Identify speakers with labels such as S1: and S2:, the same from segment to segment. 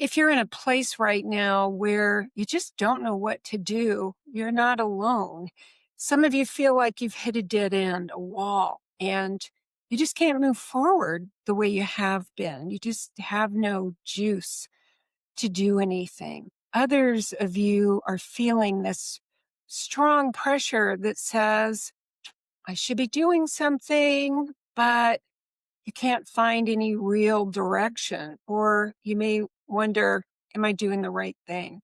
S1: If you're in a place right now where you just don't know what to do, you're not alone. Some of you feel like you've hit a dead end, a wall, and you just can't move forward the way you have been. You just have no juice to do anything. Others of you are feeling this strong pressure that says, I should be doing something, but you can't find any real direction, or you may wonder, am I doing the right thing?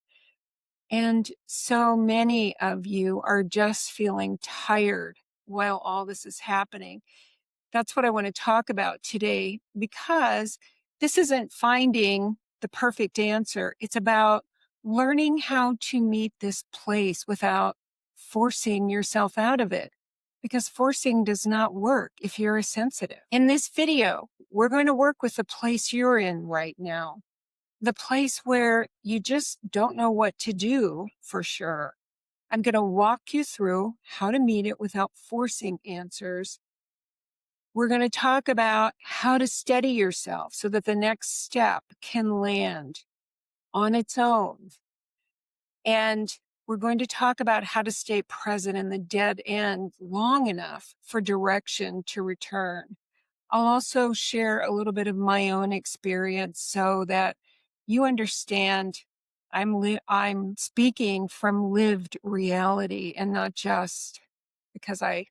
S1: And so many of you are just feeling tired while all this is happening. That's what I want to talk about today, because this isn't finding the perfect answer. It's about learning how to meet this place without forcing yourself out of it, because forcing does not work if you're a sensitive. In this video, we're going to work with the place you're in right now, the place where you just don't know what to do for sure. I'm going to walk you through how to meet it without forcing answers. We're going to talk about how to steady yourself so that the next step can land on its own. And we're going to talk about how to stay present in the dead end long enough for direction to return. I'll also share a little bit of my own experience so that you understand I'm speaking from lived reality and not just because I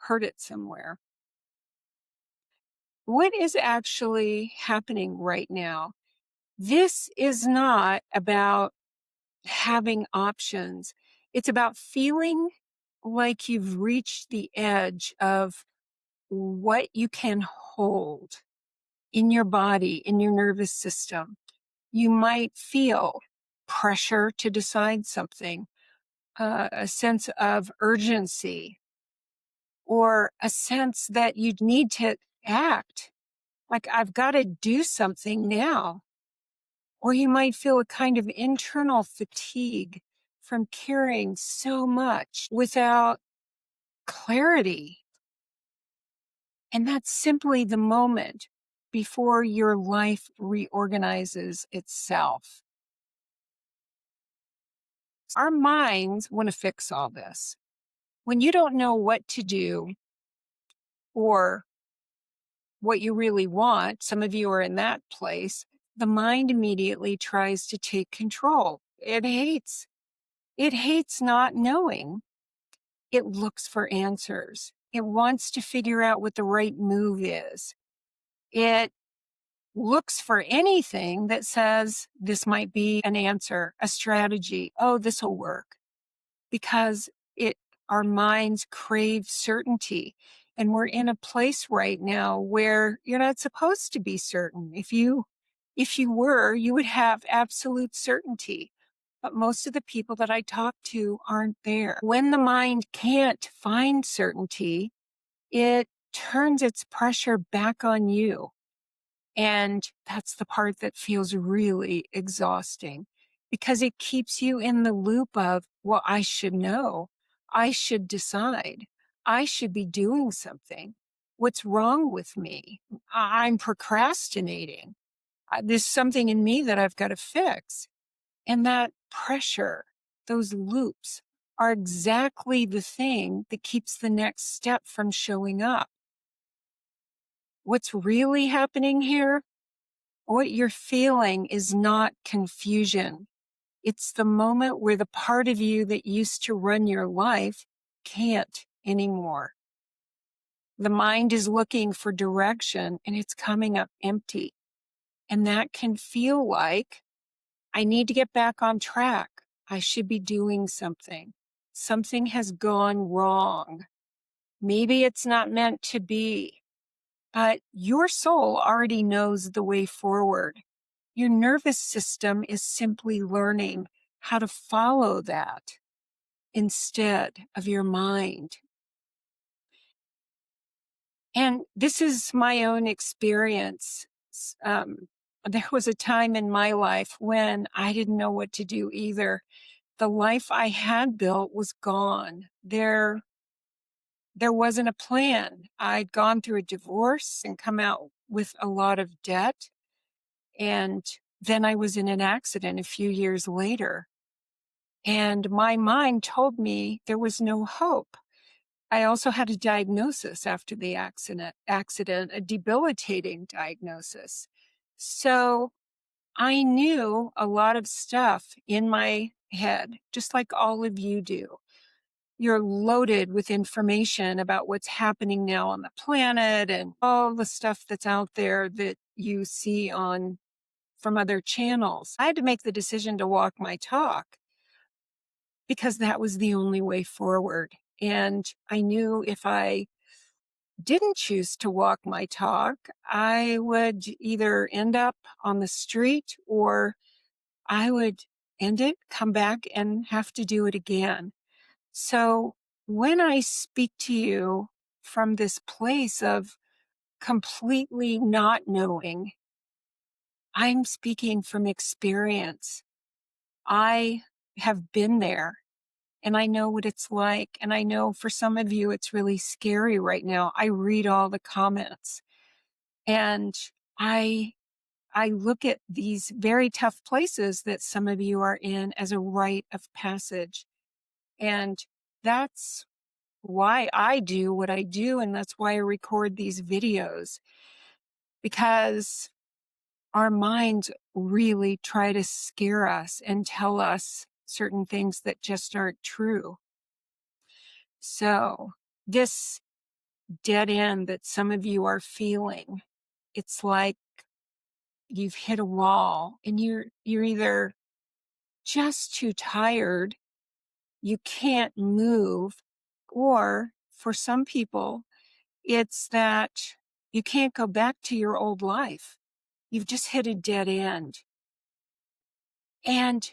S1: heard it somewhere. What is actually happening right now? This is not about having options. It's about feeling like you've reached the edge of what you can hold in your body, in your nervous system. You might feel pressure to decide something, a sense of urgency, or a sense that you need to act. Like, I've got to do something now. Or you might feel a kind of internal fatigue from carrying so much without clarity. And that's simply the moment before your life reorganizes itself. Our minds want to fix all this. When you don't know what to do or what you really want, some of you are in that place, the mind immediately tries to take control. It hates not knowing. It looks for answers. It wants to figure out what the right move is. It looks for anything that says this might be an answer, a strategy. Oh, this will work. Because our minds crave certainty. And we're in a place right now where you're not supposed to be certain. If you were, you would have absolute certainty. But most of the people that I talk to aren't there. When the mind can't find certainty, it turns its pressure back on you. And that's the part that feels really exhausting, because it keeps you in the loop of, well, I should know. I should decide. I should be doing something. What's wrong with me? I'm procrastinating. There's something in me that I've got to fix. And that pressure, those loops, are exactly the thing that keeps the next step from showing up. What's really happening here? What you're feeling is not confusion. It's the moment where the part of you that used to run your life can't anymore. The mind is looking for direction and it's coming up empty. And that can feel like, I need to get back on track. I should be doing something. Something has gone wrong. Maybe it's not meant to be. But your soul already knows the way forward. Your nervous system is simply learning how to follow that instead of your mind. And this is my own experience. There was a time in my life when I didn't know what to do either. The life I had built was gone. There wasn't a plan. I'd gone through a divorce and come out with a lot of debt. And then I was in an accident a few years later. And my mind told me there was no hope. I also had a diagnosis after the accident, a debilitating diagnosis. So I knew a lot of stuff in my head, just like all of you do. You're loaded with information about what's happening now on the planet and all the stuff that's out there that you see on from other channels. I had to make the decision to walk my talk because that was the only way forward. And I knew if I didn't choose to walk my talk, I would either end up on the street or I would end it, come back, and have to do it again. So when I speak to you from this place of completely not knowing, I'm speaking from experience. I have been there and I know what it's like. And I know for some of you, it's really scary right now. I read all the comments and I I look at these very tough places that some of you are in as a rite of passage. And that's why I do what I do. And that's why I record these videos, because our minds really try to scare us and tell us certain things that just aren't true. So this dead end that some of you are feeling, it's like you've hit a wall and you're either just too tired, you can't move, or for some people, it's that you can't go back to your old life. You've just hit a dead end. And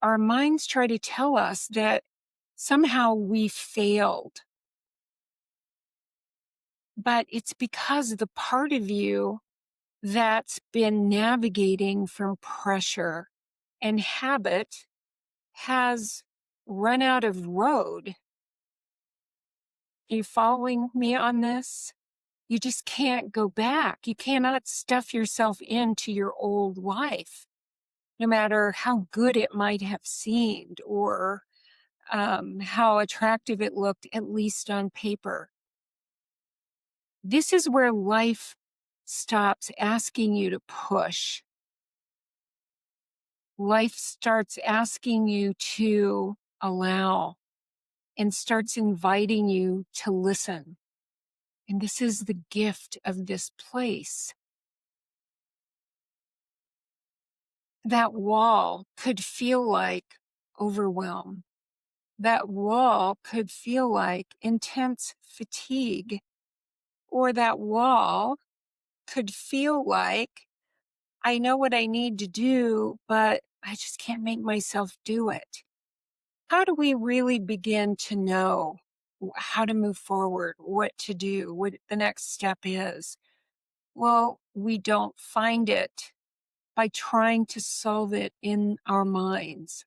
S1: our minds try to tell us that somehow we failed. But it's because the part of you that's been navigating from pressure and habit has run out of road. Are you following me on this? You just can't go back. You cannot stuff yourself into your old life, no matter how good it might have seemed or how attractive it looked, at least on paper. This is where life stops asking you to push. Life starts asking you to allow and starts inviting you to listen. And this is the gift of this place. That wall could feel like overwhelm. That wall could feel like intense fatigue. Or that wall could feel like, I know what I need to do, but I just can't make myself do it. How do we really begin to know how to move forward, what to do, what the next step is? Well, we don't find it by trying to solve it in our minds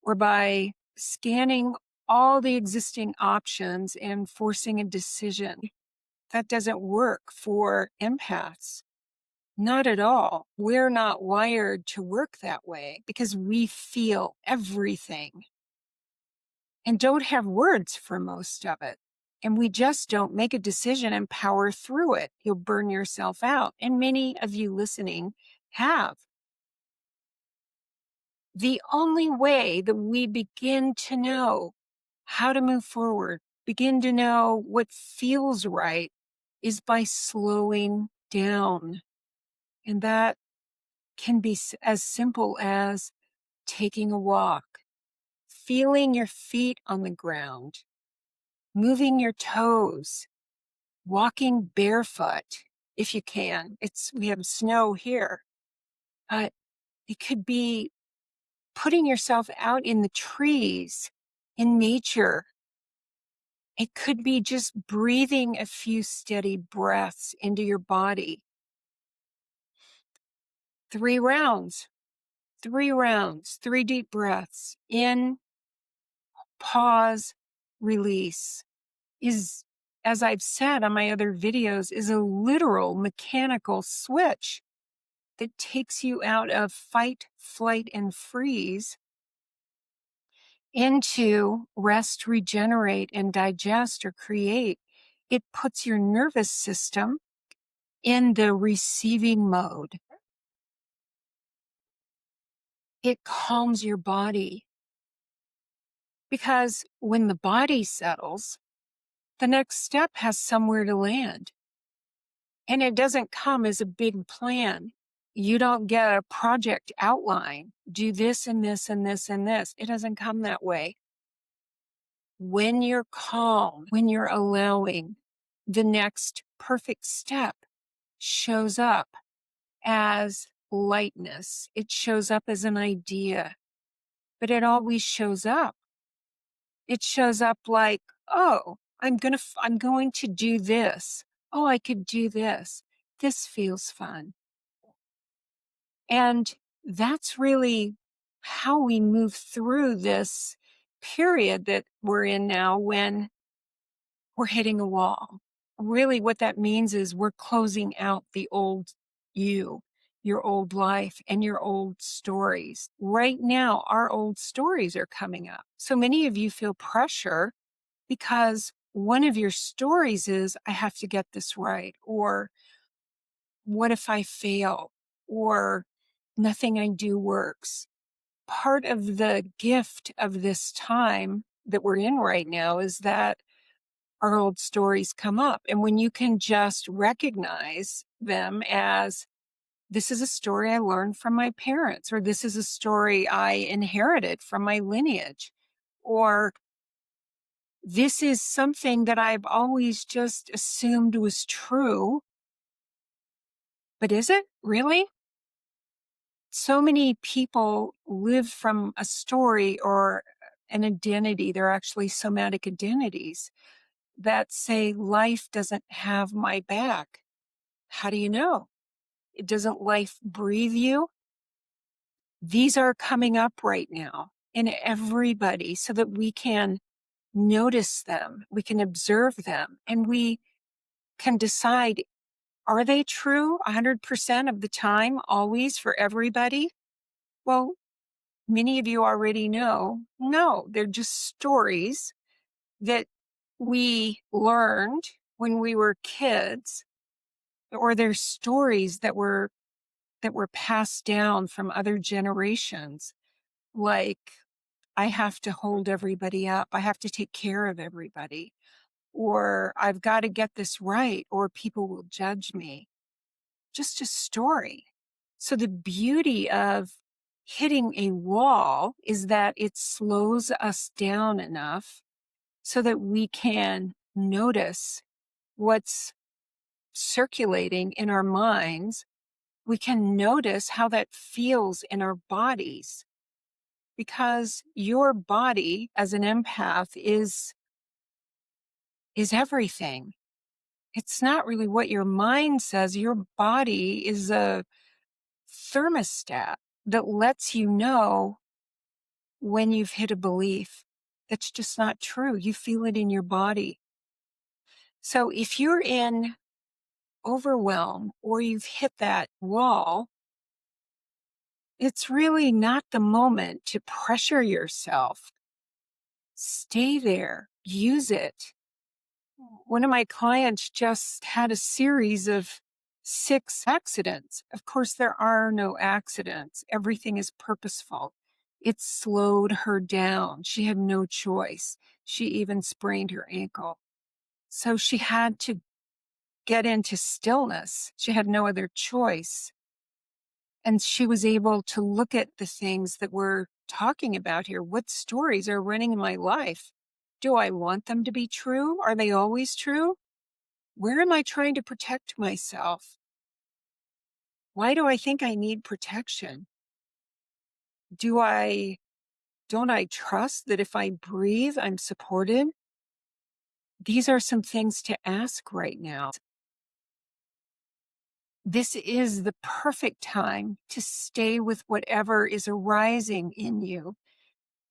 S1: or by scanning all the existing options and forcing a decision. That doesn't work for empaths. Not at all. We're not wired to work that way because we feel everything and don't have words for most of it. And we just don't make a decision and power through it. You'll burn yourself out. And many of you listening have. The only way that we begin to know how to move forward, begin to know what feels right, is by slowing down. And that can be as simple as taking a walk, feeling your feet on the ground, moving your toes, walking barefoot if you can. We have snow here, but it could be putting yourself out in the trees, in nature. It could be just breathing a few steady breaths into your body. 3 rounds, 3 deep breaths. In, pause, release is, as I've said on my other videos, is a literal mechanical switch. that takes you out of fight, flight, and freeze into rest, regenerate, and digest or create. It puts your nervous system in the receiving mode. It calms your body. Because when the body settles, the next step has somewhere to land. And it doesn't come as a big plan. You don't get a project outline. Do this and this and this and this. It doesn't come that way. When you're calm, when you're allowing, the next perfect step shows up as lightness. It shows up as an idea, but it always shows up. It shows up like, oh, I'm going to do this. Oh, I could do this. This feels fun. And that's really how we move through this period that we're in now when we're hitting a wall. Really, what that means is we're closing out the old you, your old life, and your old stories. Right now, our old stories are coming up. So many of you feel pressure because one of your stories is, I have to get this right, or what if I fail, or nothing I do works. Part of the gift of this time that we're in right now is that our old stories come up. And when you can just recognize them as, this is a story I learned from my parents, or this is a story I inherited from my lineage, or this is something that I've always just assumed was true. But is it really? So many people live from a story or an identity. They're actually somatic identities that say life doesn't have my back. How do you know? Doesn't life breathe you? These are coming up right now in everybody so that we can notice them, we can observe them, and we can decide, are they true 100% of the time, always, for everybody? Well, many of you already know, no, they're just stories that we learned when we were kids, or they're stories that were passed down from other generations. Like, I have to hold everybody up. I have to take care of everybody. Or I've got to get this right, or people will judge me. Just a story. So the beauty of hitting a wall is that it slows us down enough so that we can notice what's circulating in our minds. We can notice how that feels in our bodies, because your body as an empath is everything. It's not really what your mind says. Your body is a thermostat that lets you know when you've hit a belief that's just not true. You feel it in your body. So if you're in overwhelm or you've hit that wall, it's really not the moment to pressure yourself. Stay there, use it. One of my clients just had a series of 6 accidents. Of course, there are no accidents. Everything is purposeful. It slowed her down. She had no choice. She even sprained her ankle. So she had to get into stillness. She had no other choice. And she was able to look at the things that we're talking about here. What stories are running in my life? Do I want them to be true? Are they always true? Where am I trying to protect myself? Why do I think I need protection? Don't I trust that if I breathe, I'm supported? These are some things to ask right now. This is the perfect time to stay with whatever is arising in you,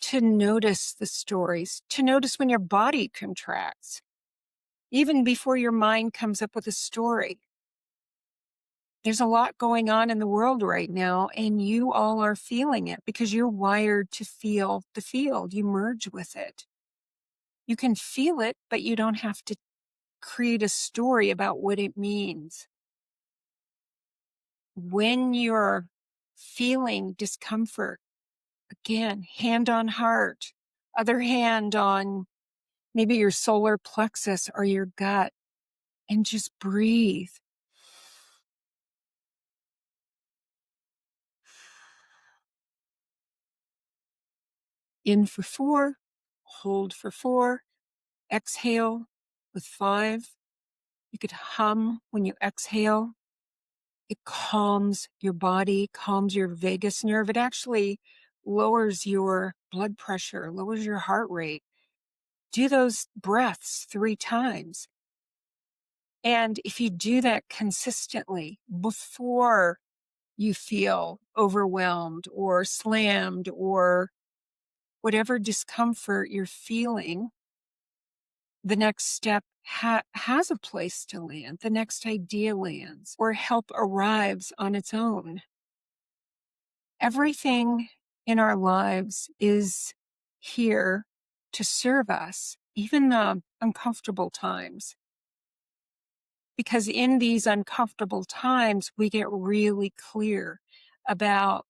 S1: to notice the stories, to notice when your body contracts, even before your mind comes up with a story. There's a lot going on in the world right now, and you all are feeling it because you're wired to feel the field. You merge with it. You can feel it, but you don't have to create a story about what it means. When you're feeling discomfort, again, hand on heart, other hand on maybe your solar plexus or your gut, and just breathe. In for 4, hold for 4, exhale with 5. You could hum when you exhale. It calms your body, calms your vagus nerve. It actually lowers your blood pressure, lowers your heart rate. Do those breaths 3 times. And if you do that consistently before you feel overwhelmed or slammed or whatever discomfort you're feeling, the next step has a place to land. The next idea lands or help arrives on its own. Everything in our lives is here to serve us, even the uncomfortable times. Because in these uncomfortable times, we get really clear about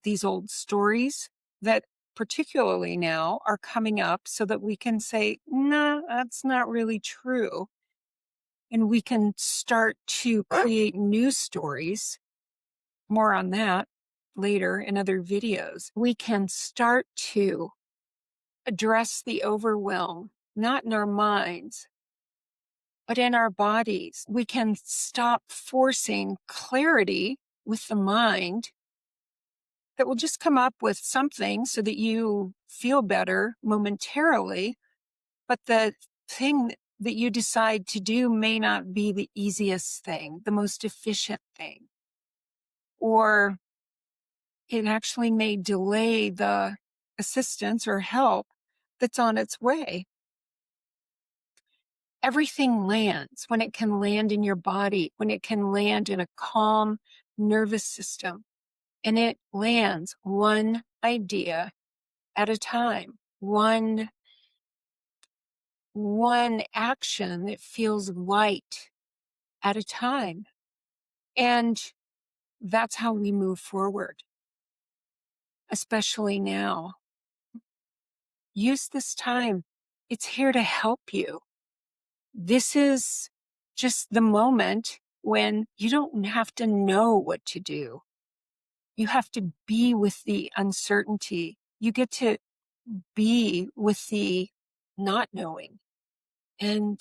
S1: these old stories that particularly now are coming up so that we can say, no, that's not really true. And we can start to create new stories. More on that later in other videos. We can start to address the overwhelm, not in our minds, but in our bodies. We can stop forcing clarity with the mind that will just come up with something so that you feel better momentarily, but the thing that you decide to do may not be the easiest thing, the most efficient thing, or it actually may delay the assistance or help that's on its way. Everything lands when it can land in your body, when it can land in a calm nervous system, and it lands one idea at a time, one action that feels light at a time. And that's how we move forward, especially now. Use this time. It's here to help you. This is just the moment when you don't have to know what to do. You have to be with the uncertainty. You get to be with the not knowing. And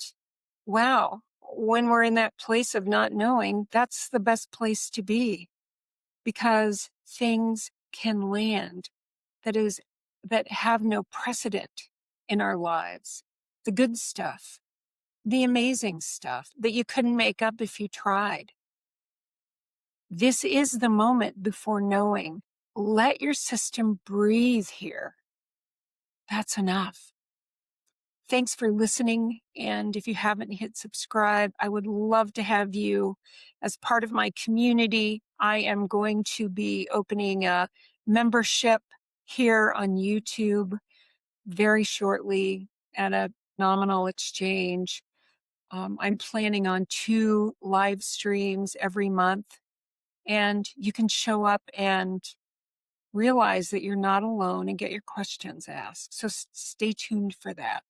S1: wow, when we're in that place of not knowing, that's the best place to be because things can land that have no precedent in our lives. The good stuff, the amazing stuff that you couldn't make up if you tried. This is the moment before knowing. Let your system breathe here. That's enough. Thanks for listening. And if you haven't hit subscribe, I would love to have you as part of my community. I am going to be opening a membership here on YouTube very shortly at a nominal exchange. I'm planning on 2 live streams every month, and you can show up and realize that you're not alone and get your questions asked. So stay tuned for that.